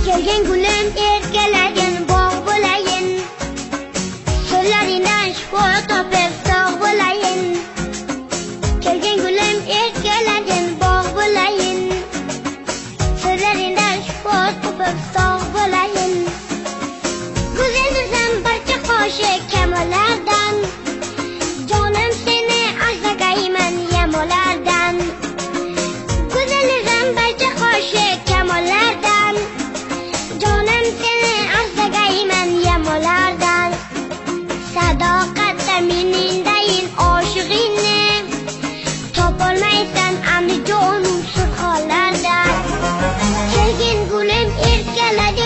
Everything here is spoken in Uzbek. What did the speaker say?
Kelgan gulim erkalagin bog' bo'layin, so'llaringdan shifo topib sog' bo'layin. Kelgan gulim erkalagin bog' bo'layin, so'llaringdan shifo topib sog' bo'layin. Go'zalsan barcha qo'shiq kamollardan, jonim seni asragayman yamolardan. Go'zalsan barcha qo'shiq kamollardan, jonim seni asragayman yamolardan. Sadoqatda menindayin oshig'ingni topolmaysan amri jonim surxonlardan. Kelgin gulim erkaladi